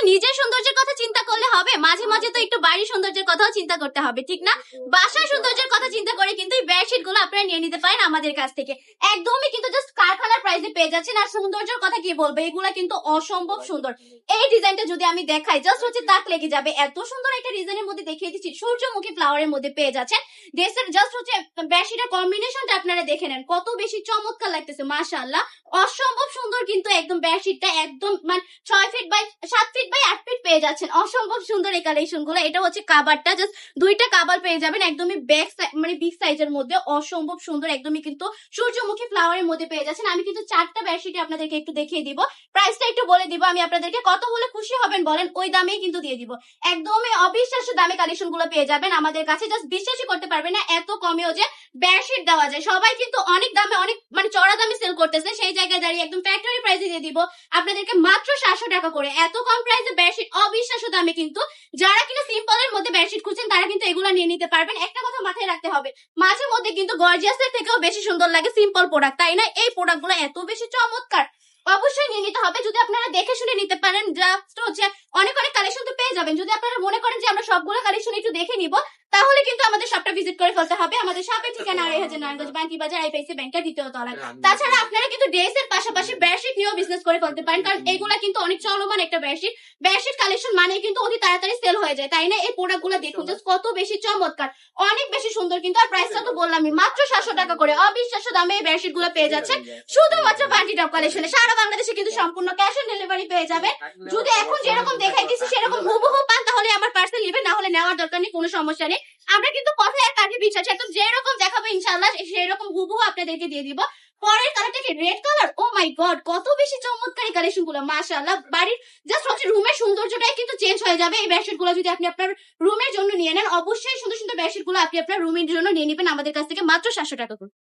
নিজের সৌন্দর্যের কথা চিন্তা করলে হবে, মাঝে মাঝে তো একটু বাড়ির সৌন্দর্যের কথাও চিন্তা করতে হবে, ঠিক না? বাসার সৌন্দর্যের কথা চিন্তা করে কিন্তু এই বেডশিট গুলো আপনারা নিয়ে নিতে পারেন আমাদের কাছ থেকে। একদমই কিন্তু জাস্ট কারখানার প্রাইসে পেয়ে যাচ্ছেন। আর সৌন্দর্যের কথা কি বলবো, এগুলা কিন্তু অসম্ভব সুন্দর। এই ডিজাইনটা যদি আমি দেখাই জাস্ট হচ্ছে তাক লেগে যাবে, এত সুন্দর একটা ডিজাইনের মধ্যে দেখিয়ে দিচ্ছি। সূর্যমুখী ফ্লাওয়ারের মধ্যে পেয়ে যাচ্ছেন। ড্রেসের জাস্ট হচ্ছে বেডশিটের কম্বিনেশনটা আপনারা দেখে নেন, কত বেশি চমৎকার লাগতেছে, মাশাআল্লাহ অসম্ভব সুন্দর। কিন্তু একদম বেডশিটটা একদম মানে 6 feet by 7 feet by 8 feet পেয়ে যাচ্ছেন। অসম্ভব সুন্দর এই কালেকশন গুলো। এটা হচ্ছে কাভারটা, জাস্ট দুইটা কাভার পেয়ে যাবেন একদমই ব্যাক মানে বিগ সাইজের মধ্যে, অসম্ভব সুন্দর। একদমই কিন্তু সূর্যমুখী ফ্লাওয়ারের মধ্যে পেয়ে যাচ্ছেন। আমি কিন্তু 4টা বেডশিট আপনাদেরকে একটু দেখিয়ে দিব, প্রাইসটা একটু বলে দিব আমি আপনাদেরকে। কত হলে খুশি হবেন বলেন, ওই দামেই কিন্তু দিয়ে দিব। একদমই অবিশ্বাস্য দামে কালেকশন গুলো পেয়ে যাবেন আমাদের কাছে, জাস্ট বিশ্বাসই করতে পারবেন না এত কমেও যে বেডশিট দেওয়া যায়। সবাই কিন্তু অনেক দামে অনেক মানে চড়া দামে সেল করতেছে, সেই জায়গায় দাঁড়িয়ে একদম ফ্যাক্টরি প্রাইসে দিয়ে দিব আপনাদেরকে মাত্র 700 টাকা করে। এত কম প্রাইসে বেডশিট অবিশ্বাস্য দামে। কিন্তু যারা কিনা সিম্পল এর মধ্যে বেডশিট খুঁজছেন তারা কিন্তু এগুলো নিয়ে নিতে পারবেন। একটা কথা মাথায় রাখতে হবে, মাঝে মধ্যে কিন্তু গর্জিয়াস এর থেকেও বেশি সুন্দর লাগে সিম্পল প্রোডাক্ট, তাই না? এই প্রোডাক্ট গুলো এত বেশি চমৎকার, অবশ্যই নিয়ে নিতে হবে। যদি আপনারা দেখে শুনে নিতে পারেন, জাস্ট হচ্ছে অনেক অনেক কালেকশন তো পেয়ে যাবেন। যদি আপনারা মনে করেন যে আমরা সবগুলো কালেকশন একটু দেখে নিব, তাহলে কিন্তু আমাদের শপটা ভিজিট করে ফেলতে হবে। আমাদের শপের ঠিকানা 2.5 নারায়ণগঞ্জ বান্টি বাজার আইপিআইসি ব্যাংকের 2য় তলায়। তাছাড়া আপনারা কিন্তু ড্রেসের পাশাপাশি বেডশিট নিয়েও বিজনেস করে ফেলতে পারেন, কারণ এগুলা কিন্তু অনেক চলমান একটা বেডশিট। বেডশিট কালেকশন মানে কিন্তু অতি তাড়াতাড়ি সেল হয়ে যায়, তাই না? এই প্রোডাক্ট গুলো দেখুন জাস্ট কত বেশি চমৎকার, অনেক বেশি সুন্দর। কিন্তু আর প্রাইসটা তো বললামই, মাত্র 700 টাকা করে অবিশ্বাস্য দামে এই বেডশিট গুলো পেয়ে যাচ্ছেন শুধুমাত্র বান্টি টপ কালেকশনে। সারা বাংলাদেশে কিন্তু সম্পূর্ণ ক্যাশ অন ডেলিভারি পেয়ে যাবেন। যদি এখন যেরকম দেখাইতেছি সেরকম হুবহু পান তাহলে আমার পার্সেল নেবেন, না হলে নেওয়ার দরকার নেই, কোনো সমস্যা নেই। আমরা কিন্তু কথায় আর কাজে বিশ্বাস, একদম যেরকম দেখাবো ইনশাআল্লাহ সেরকম হুবহু আপনাদেরকে দিয়ে দিব। পরের কালারটা কি রেড কালার, ও মাই গড কত বেশি চমৎকার এই কালেকশন গুলো, মাশাআল্লাহ। বাড়ির জাস্ট হচ্ছে রুমের সৌন্দর্যটাই কিন্তু চেঞ্জ হয়ে যাবে এই বেডশিট গুলো যদি আপনি আপনার রুমের জন্য নিয়ে নেন। অবশ্যই সুন্দর সুন্দর বেডশিট গুলো আপনি আপনার রুমের জন্য নিয়ে নেবেন আমাদের কাছ থেকে মাত্র 700 টাকা করে।